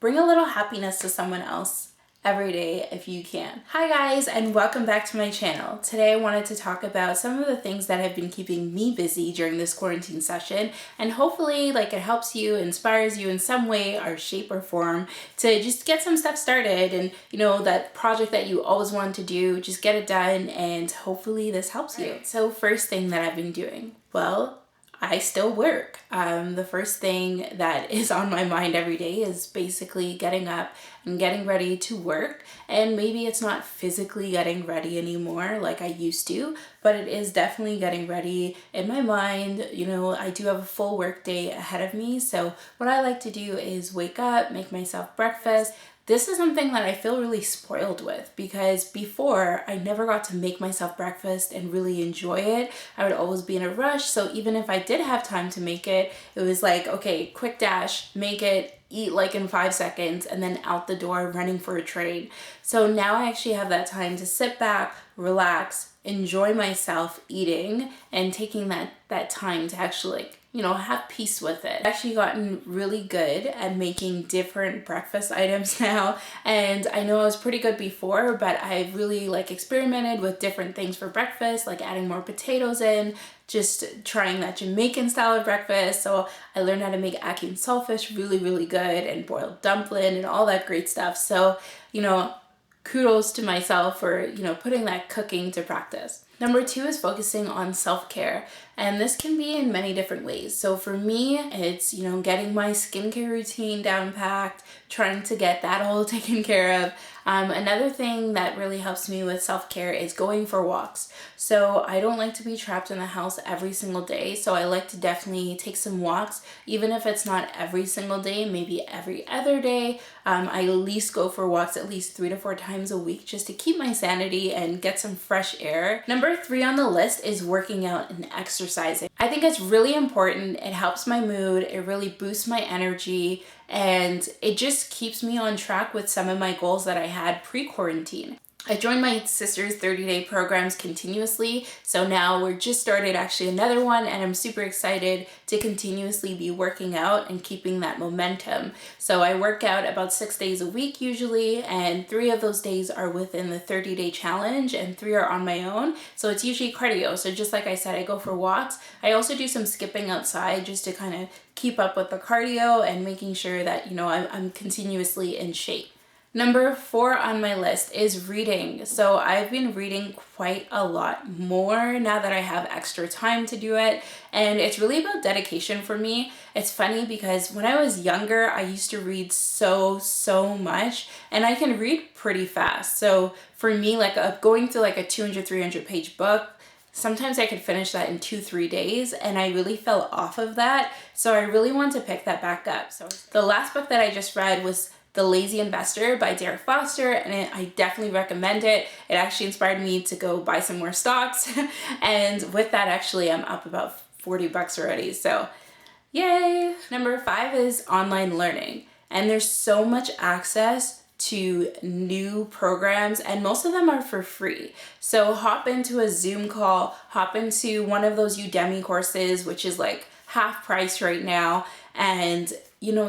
Bring a little happiness to someone else every day if you can. Hi guys, and welcome back to my channel. Today I wanted to talk about some of the things that have been keeping me busy during this quarantine session, and hopefully it helps you, inspires you in some way or shape or form to just get some stuff started, and that project that you always wanted to do, just get it done, and hopefully this helps you. So first thing that I've been doing, well, I still work. The first thing that is on my mind every day is basically getting up and getting ready to work. And maybe it's not physically getting ready anymore like I used to, but it is definitely getting ready in my mind. I do have a full work day ahead of me. So what I like to do is wake up, make myself breakfast. This is something that I feel really spoiled with because before I never got to make myself breakfast and really enjoy it. I would always be in a rush. So even if I did have time to make it, it was like, okay, quick dash, make it, eat in 5 seconds, and then out the door running for a train. So now I actually have that time to sit back, relax, enjoy myself eating and taking that time to actually have peace with it. I've actually gotten really good at making different breakfast items now, and I know I was pretty good before, but I've really experimented with different things for breakfast, like adding more potatoes in, just trying that Jamaican style of breakfast. So I learned how to make ackee and saltfish really good, and boiled dumpling and all that great stuff. So kudos to myself for putting that cooking to practice. Number 2 is focusing on self-care, and this can be in many different ways. So for me, it's getting my skincare routine down packed, trying to get that all taken care of. Another thing that really helps me with self-care is going for walks. So I don't like to be trapped in the house every single day, so I like to definitely take some walks, even if it's not every single day, maybe every other day. I at least go for walks at least 3 to 4 times a week just to keep my sanity and get some fresh air. Number 3 on the list is working out and exercising. I think it's really important. It helps my mood, it really boosts my energy, and it just keeps me on track with some of my goals that I had pre-quarantine. I joined my sister's 30-day programs continuously, so now we're just started actually another one, and I'm super excited to continuously be working out and keeping that momentum. So I work out about 6 days a week usually, and 3 of those days are within the 30-day challenge and 3 are on my own. So it's usually cardio. So just like I said, I go for walks. I also do some skipping outside just to kind of keep up with the cardio and making sure that I'm continuously in shape. Number 4 on my list is reading. So I've been reading quite a lot more now that I have extra time to do it, and it's really about dedication for me. It's funny because when I was younger, I used to read so much, and I can read pretty fast. So for me, going through a 200-300 page book, sometimes I could finish that in 2-3 days, and I really fell off of that. So I really want to pick that back up. So the last book that I just read was The Lazy Investor by Darren and I definitely recommend it. It actually inspired me to go buy some more stocks. And with that, actually, I'm up about $40 already. So yay! Number 5 is online learning. And there's so much access to new programs, and most of them are for free. So hop into a Zoom call, hop into one of those Udemy courses, which is half price right now, and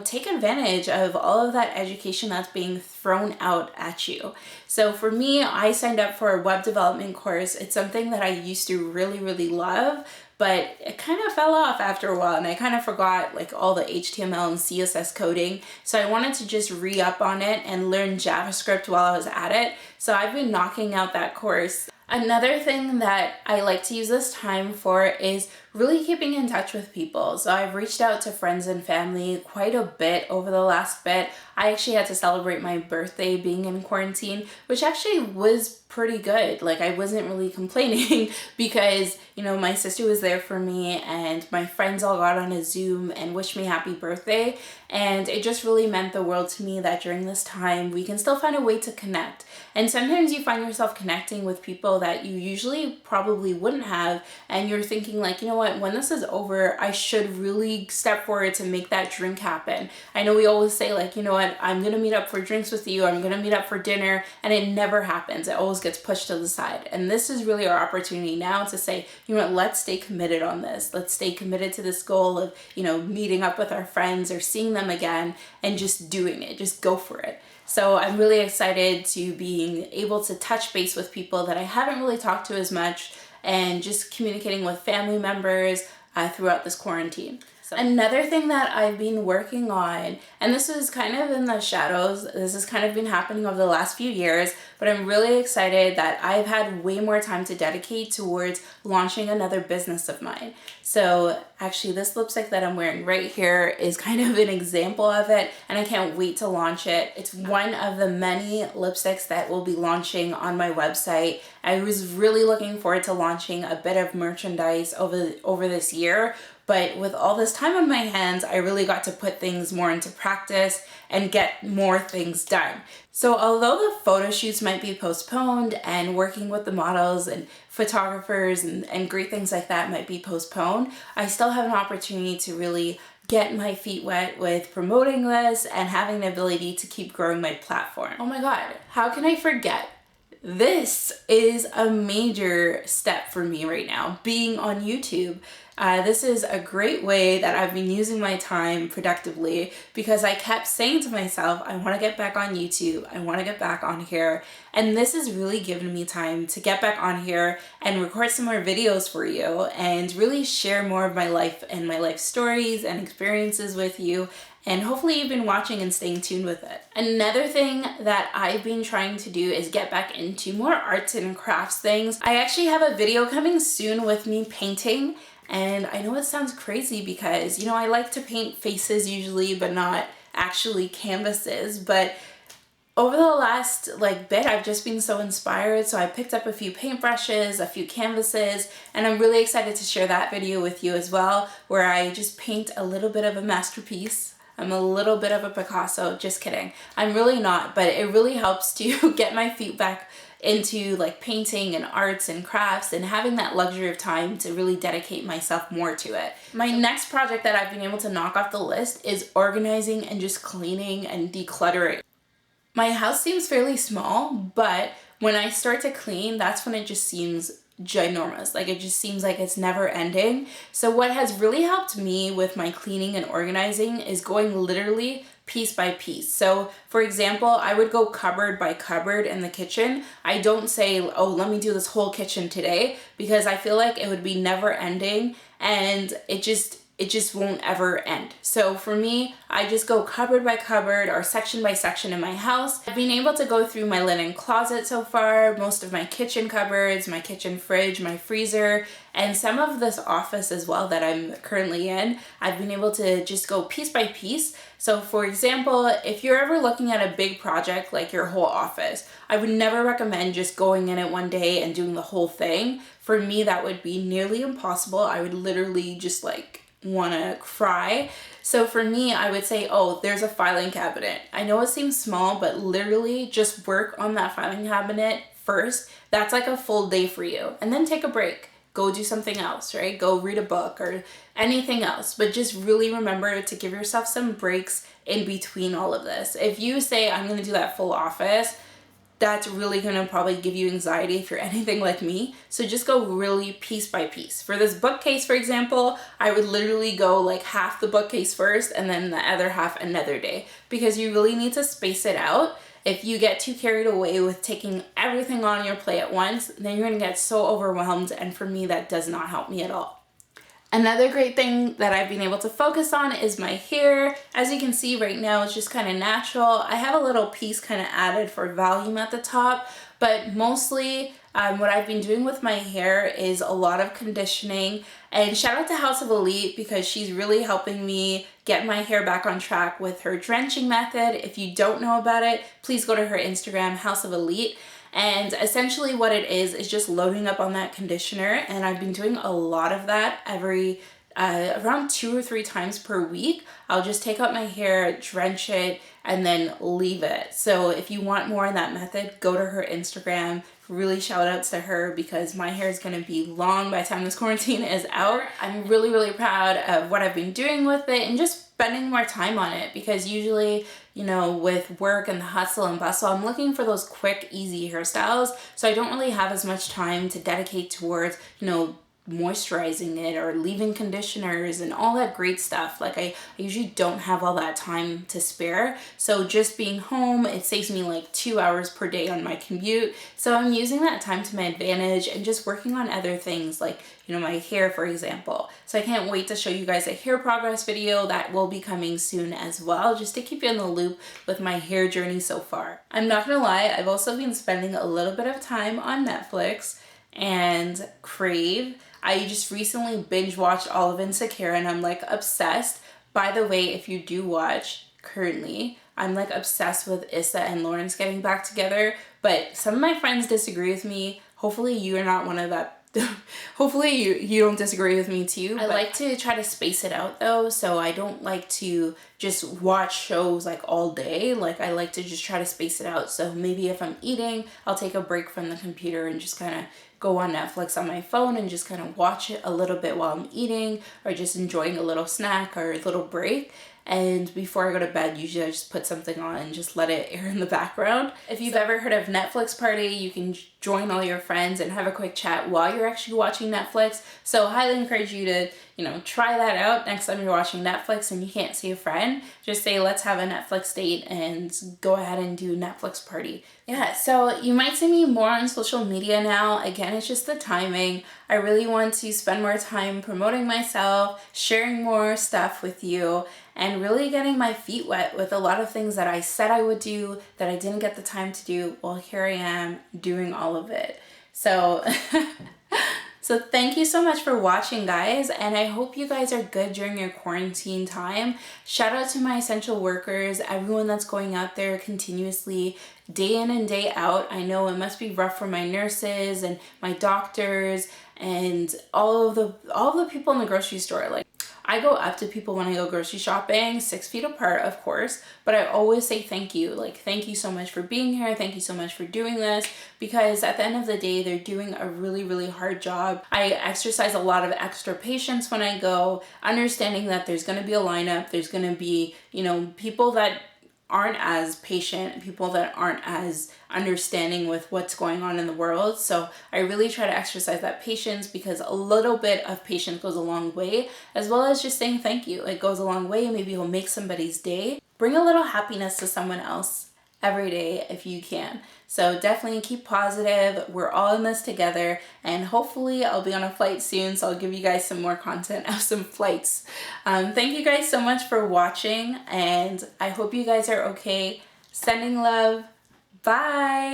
take advantage of all of that education that's being thrown out at you. So for me, I signed up for a web development course. It's something that I used to really love, but it kind of fell off after a while, and I kind of forgot all the HTML and CSS coding. So I wanted to just re-up on it and learn JavaScript while I was at it. So I've been knocking out that course. Another thing that I like to use this time for is really keeping in touch with people. So I've reached out to friends and family quite a bit over the last bit. I actually had to celebrate my birthday being in quarantine, which actually was pretty good. I wasn't really complaining because, my sister was there for me, and my friends all got on a Zoom and wished me happy birthday. And it just really meant the world to me that during this time, we can still find a way to connect. And sometimes you find yourself connecting with people people that you usually probably wouldn't have, and you're thinking like, you know what, when this is over, I should really step forward to make that drink happen. I know we always say like, you know what, I'm gonna meet up for drinks with you, I'm gonna meet up for dinner, and it never happens. It always gets pushed to the side. And this is really our opportunity now to say, you know what, let's stay committed on this. Let's stay committed to this goal of, you know, meeting up with our friends or seeing them again and just doing it, just go for it. So I'm really excited to being able to touch base with people that I haven't really talked to as much, and just communicating with family members throughout this quarantine. So another thing that I've been working on, and this is kind of in the shadows, this has kind of been happening over the last few years, but I'm really excited that I've had way more time to dedicate towards launching another business of mine. So actually this lipstick that I'm wearing right here is kind of an example of it, and I can't wait to launch it. It's one of the many lipsticks that will be launching on my website. I was really looking forward to launching a bit of merchandise over this year, but with all this time on my hands, I really got to put things more into practice and get more things done. So although the photo shoots might be postponed and working with the models and photographers and great things like that might be postponed, I still have an opportunity to really get my feet wet with promoting this and having the ability to keep growing my platform. Oh my God, how can I forget? This is a major step for me right now, being on YouTube. This is a great way that I've been using my time productively, because I kept saying to myself, I want to get back on YouTube. I want to get back on here. And this has really given me time to get back on here and record some more videos for you and really share more of my life and my life stories and experiences with you. And hopefully you've been watching and staying tuned with it. Another thing that I've been trying to do is get back into more arts and crafts things. I actually have a video coming soon with me painting. And I know it sounds crazy because, you know, I like to paint faces usually, but not actually canvases. But over the last bit, I've just been so inspired. So I picked up a few paintbrushes, a few canvases, and I'm really excited to share that video with you as well, where I just paint a little bit of a masterpiece. I'm a little bit of a Picasso, just kidding. I'm really not, but it really helps to get my feet back into like painting and arts and crafts and having that luxury of time to really dedicate myself more to it. My next project that I've been able to knock off the list is organizing and just cleaning and decluttering. My house seems fairly small, but when I start to clean, that's when it just seems ginormous. Like it just seems like it's never ending. So what has really helped me with my cleaning and organizing is going literally piece by piece. So for example, I would go cupboard by cupboard in the kitchen. I don't say, oh, let me do this whole kitchen today, because I feel like it would be never ending and it just won't ever end. So for me, I just go cupboard by cupboard or section by section in my house. I've been able to go through my linen closet so far, most of my kitchen cupboards, my kitchen fridge, my freezer, and some of this office as well that I'm currently in. I've been able to just go piece by piece. So for example, if you're ever looking at a big project like your whole office, I would never recommend just going in it one day and doing the whole thing. For me, that would be nearly impossible. I would literally just want to cry. So for me, I would say, oh, there's a filing cabinet. I know it seems small, but literally just work on that filing cabinet first. That's like a full day for you. And then take a break. Go do something else, right? Go read a book or anything else. But just really remember to give yourself some breaks in between all of this. If you say, I'm going to do that full office, that's really gonna probably give you anxiety if you're anything like me. So just go really piece by piece. For this bookcase, for example, I would literally go like half the bookcase first and then the other half another day, because you really need to space it out. If you get too carried away with taking everything on your plate at once, then you're gonna get so overwhelmed, and for me, that does not help me at all. Another great thing that I've been able to focus on is my hair. As you can see right now, it's just kind of natural. I have a little piece kind of added for volume at the top, but mostly what I've been doing with my hair is a lot of conditioning. And shout out to House of Elite, because she's really helping me get my hair back on track with her drenching method. If you don't know about it, please go to her Instagram, House of Elite. And essentially what it is just loading up on that conditioner, and I've been doing a lot of that around 2 or 3 times per week. I'll just take out my hair, drench it, and then leave it. So if you want more in that method, go to her Instagram, really shout outs to her because my hair is going to be long by the time this quarantine is out. I'm really, really proud of what I've been doing with it and just spending more time on it, because usually, you know, with work and the hustle and bustle, I'm looking for those quick, easy hairstyles. So I don't really have as much time to dedicate towards, you know, moisturizing it or leave-in conditioners and all that great stuff. Like I usually don't have all that time to spare. So just being home, it saves me like 2 hours per day on my commute. So I'm using that time to my advantage and just working on other things like, you know, my hair, for example. So I can't wait to show you guys a hair progress video that will be coming soon as well, just to keep you in the loop with my hair journey so far. I'm not gonna lie, I've also been spending a little bit of time on Netflix and Crave. I just recently binge watched all of Insecure and I'm like obsessed. By the way, if you do watch currently, I'm like obsessed with Issa and Lawrence getting back together, but some of my friends disagree with me. Hopefully you are not one of that. Hopefully you don't disagree with me too. I like to try to space it out though, so I don't like to just watch shows like all day. Like I like to just try to space it out. So maybe if I'm eating, I'll take a break from the computer and just kind of go on Netflix on my phone and just kind of watch it a little bit while I'm eating, or just enjoying a little snack or a little break. And before I go to bed, usually I just put something on and just let it air in the background. If you've ever heard of Netflix Party, you can join all your friends and have a quick chat while you're actually watching Netflix. So I highly encourage you to, you know, try that out next time you're watching Netflix and you can't see a friend. Just say, let's have a Netflix date and go ahead and do Netflix Party. Yeah, so you might see me more on social media now. Again, it's just the timing. I really want to spend more time promoting myself, sharing more stuff with you, and really getting my feet wet with a lot of things that I said I would do that I didn't get the time to do. Well, here I am doing all of it. So so thank you so much for watching, guys, and I hope you guys are good during your quarantine time. Shout out to my essential workers, everyone that's going out there continuously day in and day out. I know it must be rough for my nurses and my doctors and all of the people in the grocery store. Like, I go up to people when I go grocery shopping, 6 feet apart, of course, but I always say thank you. Like, thank you so much for being here. Thank you so much for doing this, because at the end of the day, they're doing a really, really hard job. I exercise a lot of extra patience when I go, understanding that there's going to be a lineup. There's going to be, you know, people that aren't as patient, people that aren't as understanding with what's going on in the world. So I really try to exercise that patience, because a little bit of patience goes a long way, as well as just saying thank you. It goes a long way. Maybe it'll make somebody's day. Bring a little happiness to someone else every day if you can. So definitely keep positive. We're all in this together, and hopefully I'll be on a flight soon, so I'll give you guys some more content of some flights. Thank you guys so much for watching, and I hope you guys are okay. Sending love. Bye.